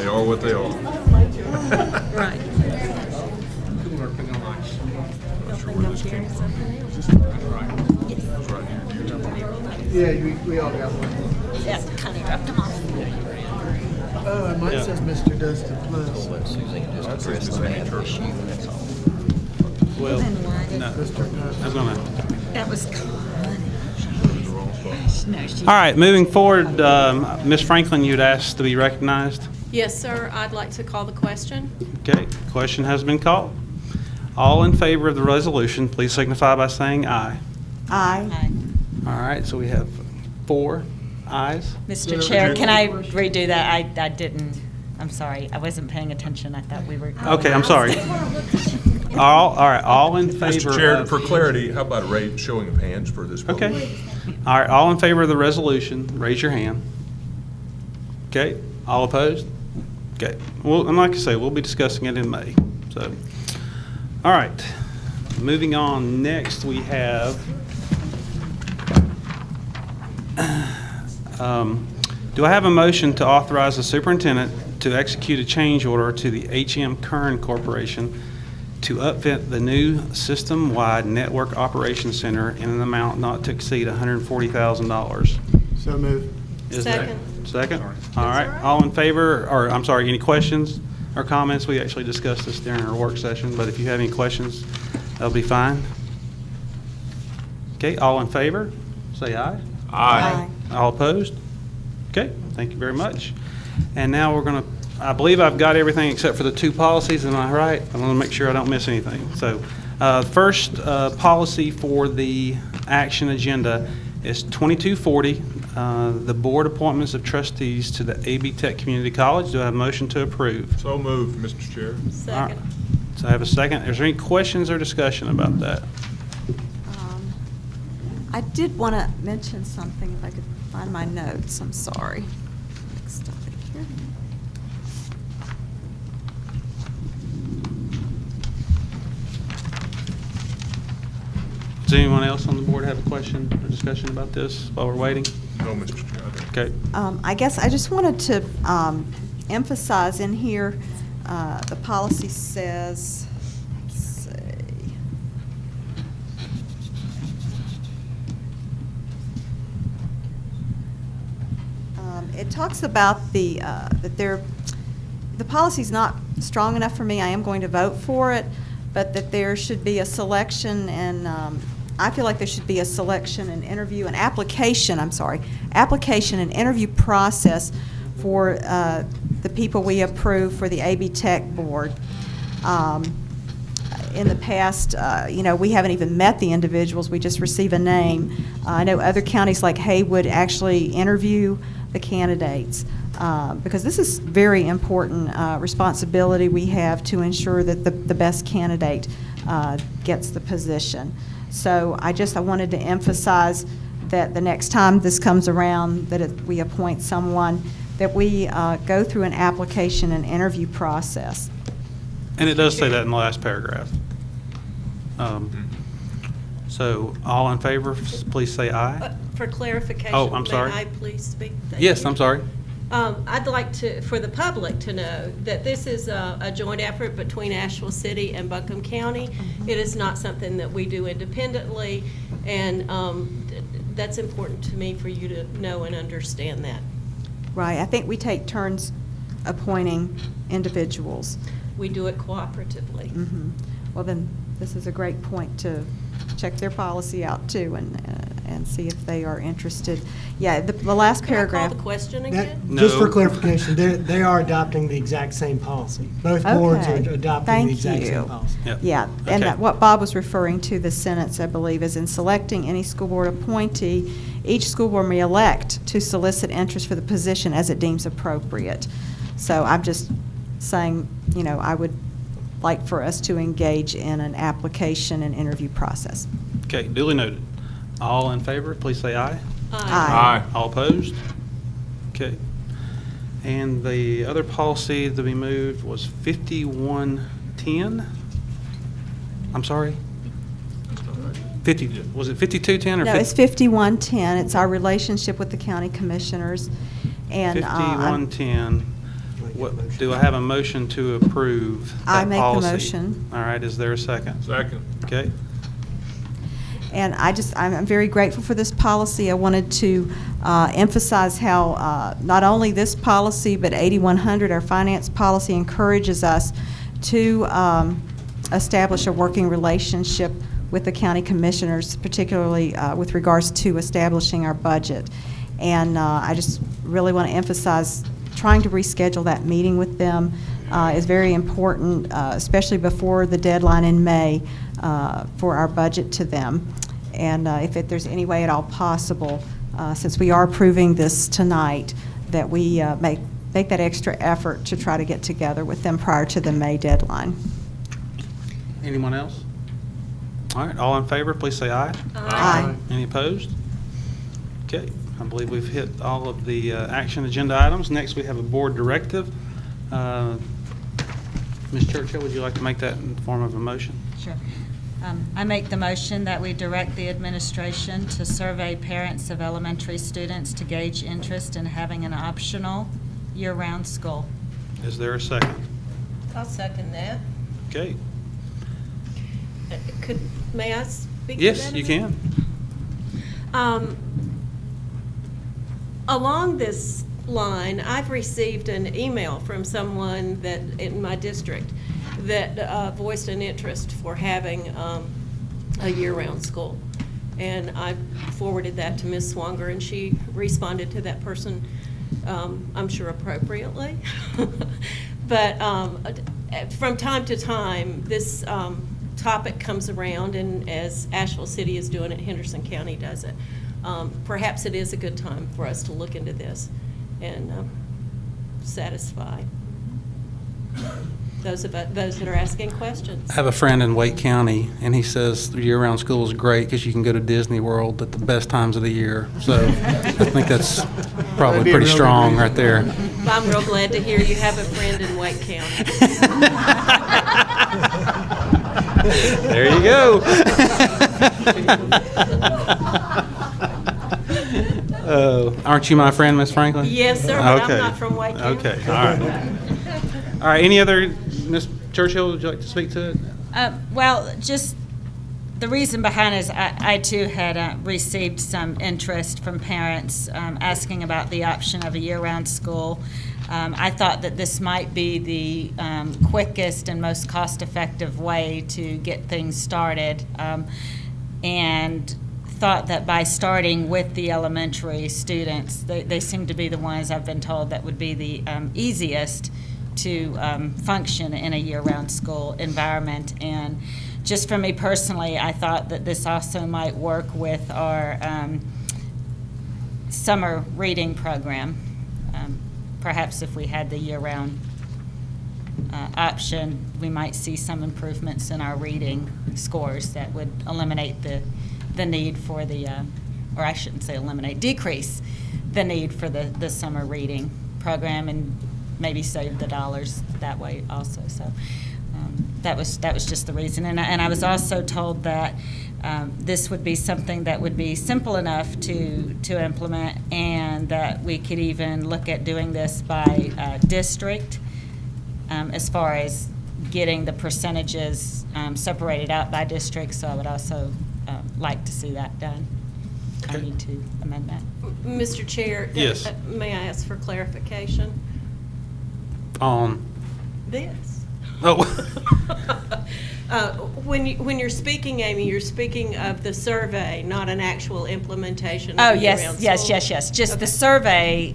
They are what they are. Right. Not sure where this came from. Is this right? It's right here. Yeah, we all got one. Yeah, kind of dropped them off. Mine says Mr. Dustin Plus. That says Miss Amy Church. Well, no. I'm gonna. That was Connie. The wrong spot. No, she. All right, moving forward, Ms. Franklin, you'd asked to be recognized. Yes, sir. I'd like to call the question. Okay, question has been called. All in favor of the resolution, please signify by saying aye. Aye. All right, so we have 4 ayes. Mr. Chair, can I redo that? I didn't, I'm sorry. I wasn't paying attention. I thought we were. Okay, I'm sorry. All right, all in favor Mr. Chair, of- for clarity, how about a showing of hands for this vote? Okay. All right, all in favor of the resolution, raise your hand. Okay, all opposed? Okay, well, and like I say, we'll be discussing it in May, so. All right, moving on, next we have, do I have a motion to authorize the superintendent to execute a change order to the H.M. Kern Corporation to upfit the new system-wide network operations center in an amount not to exceed $140,000? So moved. Is there- Second. Second? All right, all in favor, or, I'm sorry, any questions or comments? We actually discussed this during our work session, but if you have any questions, that'll be fine. Okay, all in favor, say aye. Aye. All opposed? Okay, thank you very much. And now we're going to, I believe I've got everything except for the 2 policies, am I right? I want to make sure I don't miss anything. So, first policy for the action agenda is 2240, the board appointments of trustees to the AB Tech Community College. Do I have a motion to approve? So moved, Mr. Chair. Second. So I have a second. Is there any questions or discussion about that? I did want to mention something, if I could find my notes, I'm sorry. Mixed up it here. Does anyone else on the board have a question or discussion about this while we're waiting? No, Mr. Chair. I don't. Okay. I guess I just wanted to emphasize in here, the policy says, let's see. It talks about the policy's not strong enough for me. I am going to vote for it, but that there should be a selection and I feel like there should be a selection and interview, an application, application and interview process for the people we approve for the AB Tech Board. In the past, we haven't even met the individuals. We just receive a name. I know other counties like Haywood actually interview the candidates because this is very important responsibility we have to ensure that the best candidate gets the position. So I wanted to emphasize that the next time this comes around, that we appoint someone, that we go through an application and interview process. And it does say that in the last paragraph. So, all in favor, please say aye. For clarification. Oh, I'm sorry. May I please speak? Thank Yes, you. I'm sorry. I'd like for the public to know that this is a joint effort between Asheville City and Buncombe County. It is not something that we do independently, and that's important to me for you to know and understand that. Right. I think we take turns appointing individuals. We do it cooperatively. Mhm. Well, then, this is a great point to check their policy out, too, and see if they are interested. Yeah, the last Can I paragraph. call the question That- again? Just for No. clarification, they are adopting the exact same policy. Both boards are Okay. adopting Thank the exact you. same policy. Yep. Yeah, and Okay. what Bob was referring to, the sentence, I believe, is in selecting any school board appointee, each school board may elect to solicit interest for the position as it deems appropriate. So I'm just saying, I would like for us to engage in an application and interview process. Okay, duly noted. All in favor, please say aye. Aye. All opposed? Okay. And the other policy to be moved was 5110? I'm sorry? 50, was it 5210 or? No, it's 5110. It's our relationship with the county commissioners. And 5110. Do I have a motion to approve I that make the policy? motion. All right, is there a second? Second. Okay. And I'm very grateful for this policy. I wanted to emphasize how not only this policy, but 8100, our finance policy, encourages us to establish a working relationship with the county commissioners, particularly with regards to establishing our budget. And I just really want to emphasize trying to reschedule that meeting with them is very important, especially before the deadline in May for our budget to them. And if there's any way at all possible, since we are approving this tonight, that we make that extra effort to try to get together with them prior to the May deadline. Anyone else? All right, all in favor, please say aye. Aye. Any opposed? Okay, I believe we've hit all of the action agenda items. Next, we have a board directive. Ms. Churchill, would you like to make that in the form of a motion? Sure. I make the motion that we direct the administration to survey parents of elementary students to gauge interest in having an optional year-round school. Is there a second? I'll second that. Okay. May I speak to that? Yes, a you minute? can. Along this line, I've received an email from someone that, in my district, that voiced an interest for having a year-round school. And I forwarded that to Ms. Swanger, and she responded to that person, I'm sure appropriately. But from time to time, this topic comes around, and as Asheville City is doing it, Henderson County does it. Perhaps it is a good time for us to look into this and satisfy those that are asking questions. I have a friend in Wake County, and he says the year-round school is great because you can go to Disney World at the best times of the year. So I think that's probably That'd be a pretty really strong good right there. I'm real glad to hear you have a friend in Wake County. There you go. Aren't you my friend, Miss Franklin? Yes, sir, but I'm Okay. not from Wake County. Okay, all right. All right, any other, Ms. Churchill, would you like to speak to it? Well, just the reason behind it is I too had received some interest from parents asking about the option of a year-round school. I thought that this might be the quickest and most cost-effective way to get things started, and thought that by starting with the elementary students, they seem to be the ones I've been told that would be the easiest to function in a year-round school environment. And just for me personally, I thought that this also might work with our summer reading program. Perhaps if we had the year-round option, we might see some improvements in our reading scores that would eliminate the need for the, or I shouldn't say eliminate, decrease the need for the summer reading program, and maybe save the dollars that way also. So that was just the reason. And I was also told that this would be something that would be simple enough to implement, and that we could even look at doing this by district, as far as getting the percentages separated out by district. So I would also like to see that done. I Okay. need to amend that. Mr. Chair? Yes. May I ask for clarification? This. Oh. When you're speaking, Amy, you're speaking of the survey, not an actual implementation Oh, of yes, year-round yes, school? yes, yes. Just the Okay. survey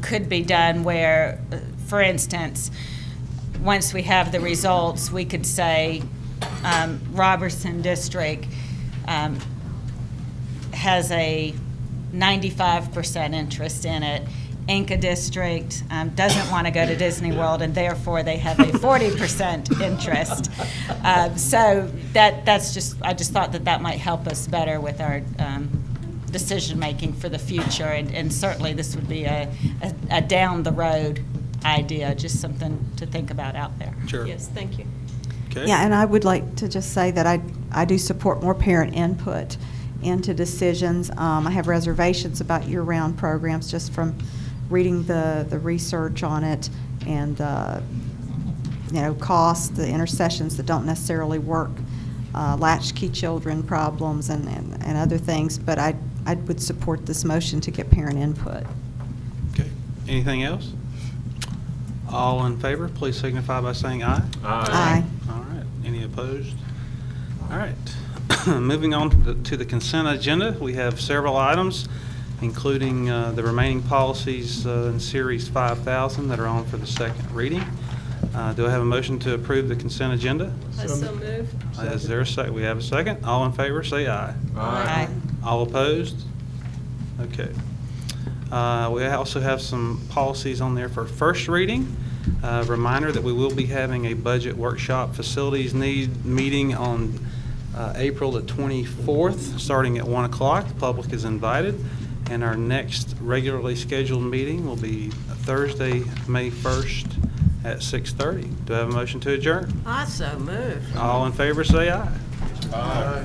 could be done where, for instance, once we have the results, we could say Robertson District has a 95% interest in it. Inca District doesn't want to go to Disney World, and therefore they have a 40% interest. So that's just, I just thought that might help us better with our decision-making for the future, and certainly this would be a down-the-road idea, just something to think about out there. Sure. Yes, thank you. Okay. Yeah, and I would like to just say that I do support more parent input into decisions. I have reservations about year-round programs just from reading the research on it and, costs, the intercessions that don't necessarily work, latchkey children problems and other things. But I would support this motion to get parent input. Okay. Anything else? All in favor, please signify by saying aye. Aye. All right. Any opposed? All right. Moving on to the consent agenda, we have several items, including the remaining policies in Series 5000 that are on for the second reading. Do I have a motion to approve the consent agenda? I so move. Is there a second? We have a second. All in favor, say aye. Aye. All opposed? Okay. We also have some policies on there for first reading. Reminder that we will be having a budget workshop facilities need meeting on April the 24th, starting at 1 o'clock. The public is invited. And our next regularly scheduled meeting will be Thursday, May 1st at 6:30. Do I have a motion to adjourn? I so move. All in favor, say aye. Aye.